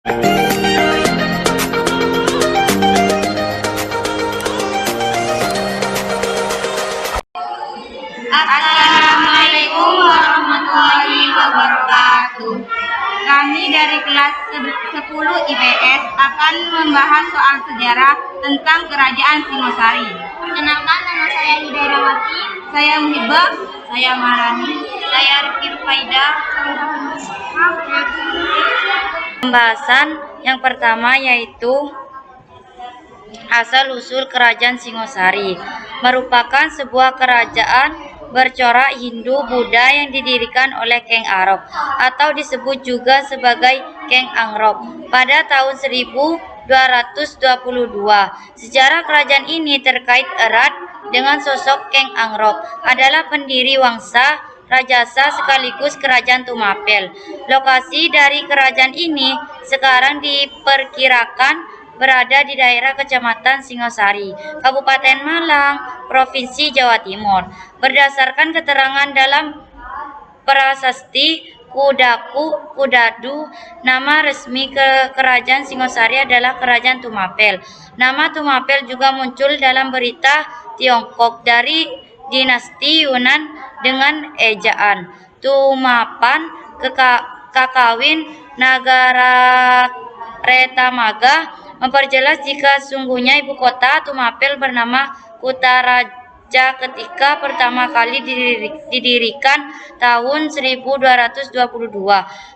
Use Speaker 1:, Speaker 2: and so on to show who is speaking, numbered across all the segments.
Speaker 1: Assalamualaikum warahmatullahi wabarakatuh. Kami dari kelas 10 IPS akan membahas soal sejarah tentang Kerajaan Singosari.
Speaker 2: Perkenalkan, nama saya Hidayrawati.
Speaker 1: Saya Muhibah. Saya Marani. Saya Rifki Rufaida.
Speaker 3: Pembahasan yang pertama yaitu asal-usul Kerajaan Singosari. Merupakan sebuah kerajaan bercorak Hindu-Buddha yang didirikan oleh Keng Arok atau disebut juga sebagai Keng Angrok pada tahun 1222. Sejarah kerajaan ini terkait erat dengan sosok Keng Angrok, adalah pendiri Wangsa Rajasa sekaligus Kerajaan Tumapel. Lokasi dari kerajaan ini sekarang diperkirakan berada di daerah Kecamatan Singosari, Kabupaten Malang, Provinsi Jawa Timur. Berdasarkan keterangan dalam Prasasti Kudadu, nama resmi Kerajaan Singosari adalah Kerajaan Tumapel. Nama Tumapel juga muncul dalam berita Tiongkok dari dinasti Yunan dengan ejaan Tumapan Kakawin Nagara Retamaga, memperjelas jika sungguhnya ibu kota Tumapel bernama Kutaraja ketika pertama kali didirikan tahun 1222.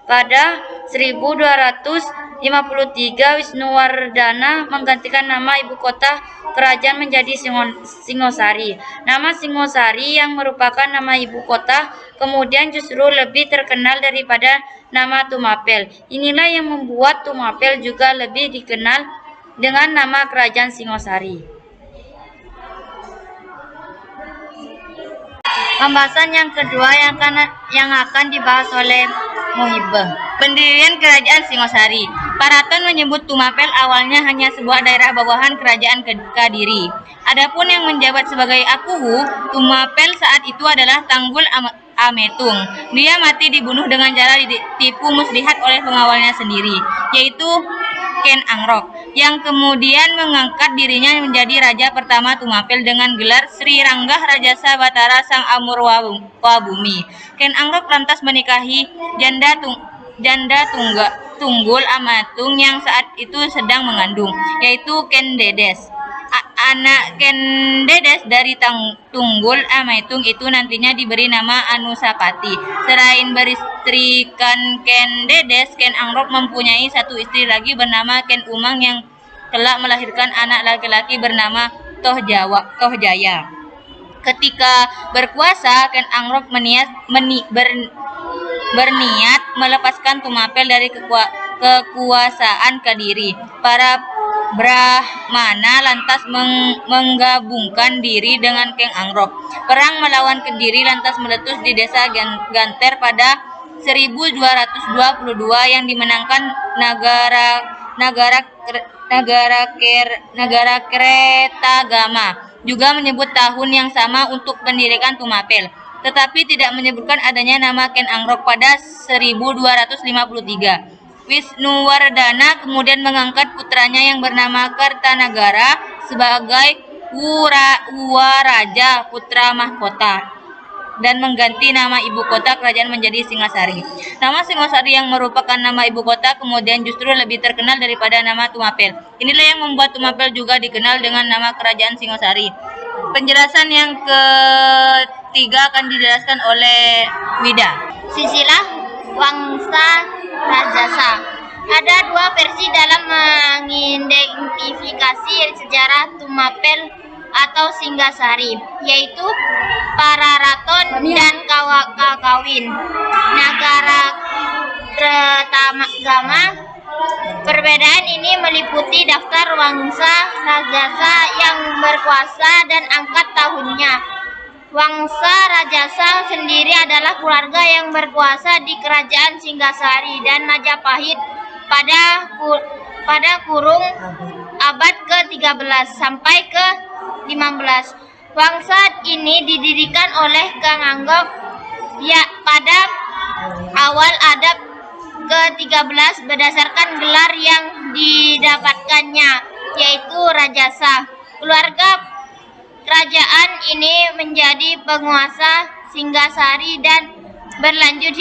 Speaker 3: Pada 1253 Wisnuwardana menggantikan nama ibu kota kerajaan menjadi Singosari. Nama Singosari yang merupakan nama ibu kota kemudian justru lebih terkenal daripada nama Tumapel. Inilah yang membuat Tumapel juga lebih dikenal dengan nama Kerajaan Singosari. Pembahasan yang kedua yang akan dibahas oleh Muhibah.
Speaker 1: Pendirian Kerajaan Singosari. Paraton menyebut Tumapel awalnya hanya sebuah daerah bawahan Kerajaan Kadiri. Adapun yang menjabat sebagai Akuwu Tumapel saat itu adalah Tanggul Ametung. Dia mati dibunuh dengan cara ditipu muslihat oleh pengawalnya sendiri, yaitu Ken Angrok, yang kemudian mengangkat dirinya menjadi raja pertama Tumapel dengan gelar Sri Ranggah Rajasa Batara Sang Amurwabumi. Ken Angrok lantas menikahi janda Tunggul Amatung yang saat itu sedang mengandung, yaitu Ken Dedes. Anak Ken Dedes dari Tunggul Amatung itu nantinya diberi nama Anusapati. Selain beristrikan Ken Dedes, Ken Angrok mempunyai satu istri lagi bernama Ken Umang yang kelak melahirkan anak laki-laki bernama Tohjaya. Ketika berkuasa, Ken Angrok berniat melepaskan Tumapel dari kekuasaan Kadiri. Para Brahmana lantas menggabungkan diri dengan Keng Angrok. Perang melawan Kediri lantas meletus di desa Ganter pada 1222 yang dimenangkan negara Kretagama. Juga menyebut tahun yang sama untuk pendirikan Tumapel, tetapi tidak menyebutkan adanya nama Ken Angrok pada 1253. Wisnuwardana kemudian mengangkat putranya yang bernama Kartanagara sebagai Waraja Putra Mahkota dan mengganti nama ibu kota kerajaan menjadi Singosari. Nama Singosari yang merupakan nama ibu kota kemudian justru lebih terkenal daripada nama Tumapel. Inilah yang membuat Tumapel juga dikenal dengan nama Kerajaan Singosari. Penjelasan yang ketiga akan dijelaskan oleh Wida.
Speaker 2: Silsilah Wangsa Rajasa. Ada dua versi dalam mengidentifikasi sejarah Tumapel atau Singgasari, yaitu Pararaton dan Kakawin Nagara Retagama. Perbedaan ini meliputi daftar Wangsa Rajasa yang berkuasa dan angkat tahunnya. Wangsa Rajasa sendiri adalah keluarga yang berkuasa di Kerajaan Singgasari dan Majapahit pada kurung abad ke-13 sampai ke-15. Wangsa ini didirikan oleh Kang Anggok pada awal abad ke-13 berdasarkan gelar yang didapatkannya, yaitu Rajasa. Keluarga kerajaan ini menjadi penguasa Singgasari dan berlanjut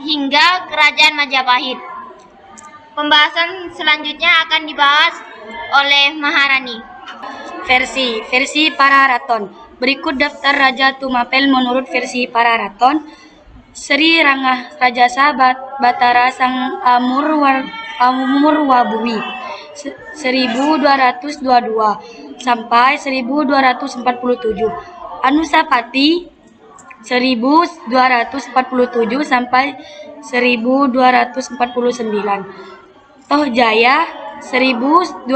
Speaker 2: hingga kerajaan Majapahit. Pembahasan selanjutnya akan dibahas oleh Maharani.
Speaker 3: Versi para raton. Berikut daftar Raja Tumapel menurut versi para raton. Sri Rangah Rajasa Batara Sang Amurwabumi 1222 sampai 1247. Anusapati 1247 sampai 1249. Tohjaya 1249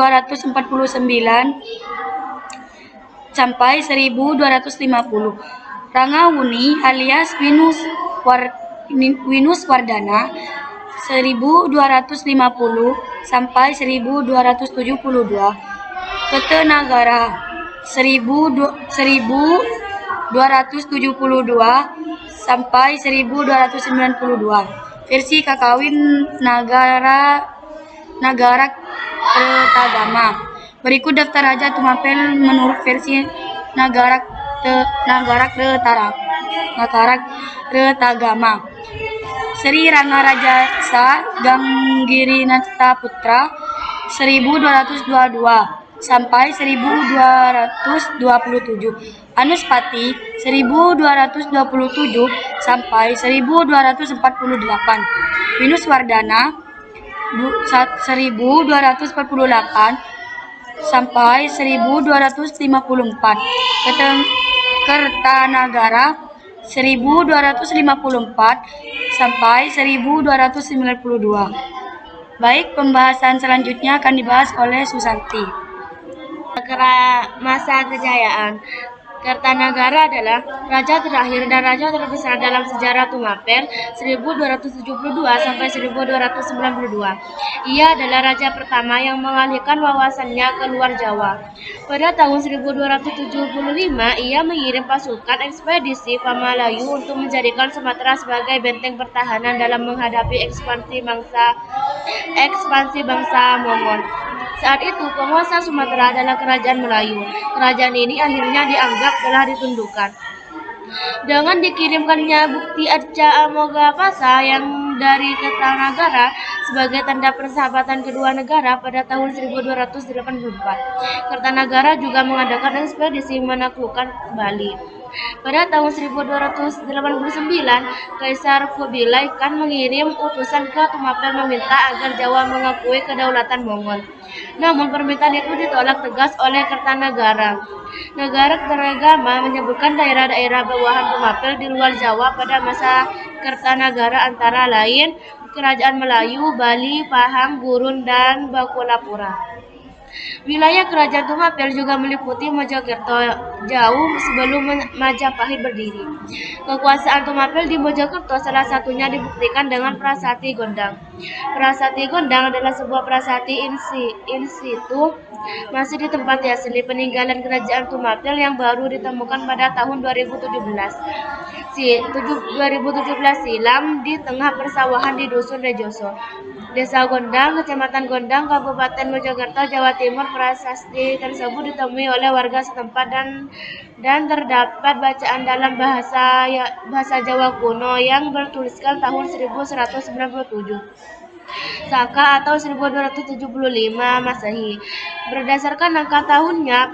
Speaker 3: sampai 1250. Rangawuni alias Winus Wardana 1250 sampai 1272. Kertanagara 1272 sampai 1292. Versi Kakawin Nagara Kertagama. Berikut daftar Raja Tumapel menurut versi Nagara Kertagama. Sri Rangarajasa Ganggirinata Putra 1222 sampai 1227. Anuspati 1227 sampai 1248. Winus Wardana 1248 sampai 1254. Kertanagara 1254 sampai 1292. Baik, pembahasan selanjutnya akan dibahas oleh Susanti.
Speaker 2: Masa kejayaan. Kertanagara adalah raja terakhir dan raja terbesar dalam sejarah Tumapel 1272 sampai 1292. Ia adalah raja pertama yang mengalihkan wawasannya ke luar Jawa. Pada tahun 1275, ia mengirim pasukan ekspedisi Pamalayu untuk menjadikan Sumatera sebagai benteng pertahanan dalam menghadapi ekspansi bangsa Mongol. Saat itu, penguasa Sumatera adalah kerajaan Melayu. Kerajaan ini akhirnya dianggap telah ditundukkan. Dengan dikirimkannya bukti Arca Amogapasa yang dari Kertanagara sebagai tanda persahabatan kedua negara pada tahun 1284. Kertanagara juga mengadakan ekspedisi menaklukkan Bali. Pada tahun 1289, Kaisar Kubilai Khan mengirim utusan ke Tumapel meminta agar Jawa mengakui kedaulatan Mongol. Namun permintaan itu ditolak tegas oleh Kertanagara. Negara Kertanagama menyebutkan daerah-daerah bawahan Tumapel di luar Jawa pada masa Kertanagara antara lain Kerajaan Melayu, Bali, Pahang, Gurun, dan Bakulapura. Wilayah kerajaan Tumapel juga meliputi Mojokerto jauh sebelum Majapahit berdiri. Kekuasaan Tumapel di Mojokerto salah satunya dibuktikan dengan Prasasti Gondang. Prasasti Gondang adalah sebuah prasasti in situ masih di tempat asli peninggalan kerajaan Tumapel yang baru ditemukan pada tahun 2017 silam di tengah persawahan di Dusun Rejoso, Desa Gondang, Kecamatan Gondang, Kabupaten Mojokerto, Jawa Timur. Prasasti tersebut ditemui oleh warga setempat dan terdapat bacaan dalam bahasa Jawa kuno yang bertuliskan tahun 1197. Saka atau 1275 Masehi. Berdasarkan angka tahunnya,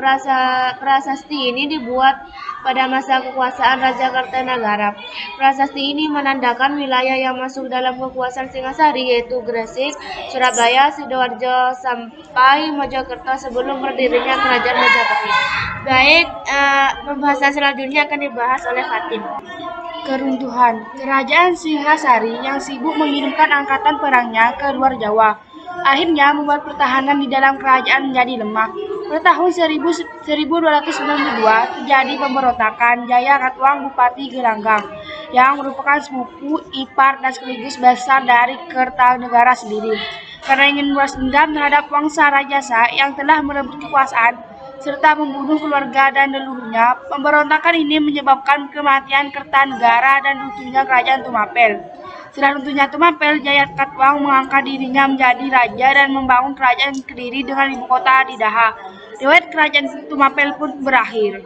Speaker 2: prasasti ini dibuat pada masa kekuasaan Raja Kertanagara. Prasasti ini menandakan wilayah yang masuk dalam kekuasaan Singasari, yaitu Gresik, Surabaya, Sidoarjo, sampai Mojokerto sebelum berdirinya Kerajaan Majapahit. Baik, pembahasan selanjutnya akan dibahas oleh Fatin.
Speaker 4: Keruntuhan. Kerajaan Singasari yang sibuk mengirimkan angkatan perangnya ke luar Jawa akhirnya membuat pertahanan di dalam kerajaan menjadi lemah. Pada tahun 1292 terjadi pemberontakan Jaya Katuang Bupati Gelanggang yang merupakan sepupu ipar dan sekaligus besar dari Kertanagara sendiri. Karena ingin membalas dendam terhadap Wangsa Rajasa yang telah merebut kekuasaan, serta membunuh keluarga dan leluhurnya. Pemberontakan ini menyebabkan kematian Kertanegara dan runtuhnya kerajaan Tumapel. Setelah runtuhnya Tumapel, Jayatkatwang mengangkat dirinya menjadi raja dan membangun kerajaan Kediri dengan ibu kota di Daha. Riwayat kerajaan Tumapel pun berakhir.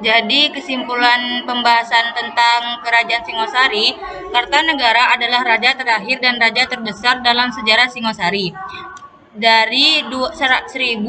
Speaker 1: Jadi kesimpulan pembahasan tentang Kerajaan Singosari, Kartanegara adalah raja terakhir dan raja terbesar dalam sejarah Singosari. Dari 1268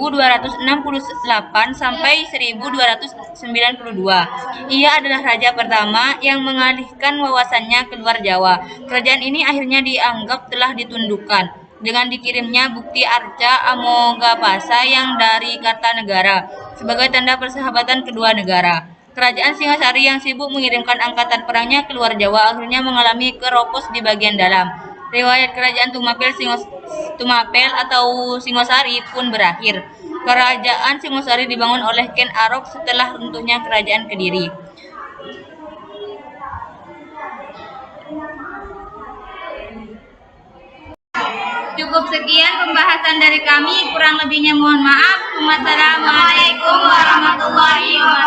Speaker 1: sampai 1292. Ia adalah raja pertama yang mengalihkan wawasannya ke luar Jawa. Kerajaan ini akhirnya dianggap telah ditundukkan dengan dikirimnya bukti arca Amogapasa yang dari Kartanegara sebagai tanda persahabatan kedua negara. Kerajaan Singosari yang sibuk mengirimkan angkatan perangnya ke luar Jawa akhirnya mengalami keropos di bagian dalam. Riwayat kerajaan Tumapel atau Singosari pun berakhir. Kerajaan Singosari dibangun oleh Ken Arok setelah runtuhnya kerajaan Kediri. Cukup sekian pembahasan dari kami, kurang lebihnya mohon maaf. Wassalamualaikum warahmatullahi wabarakatuh.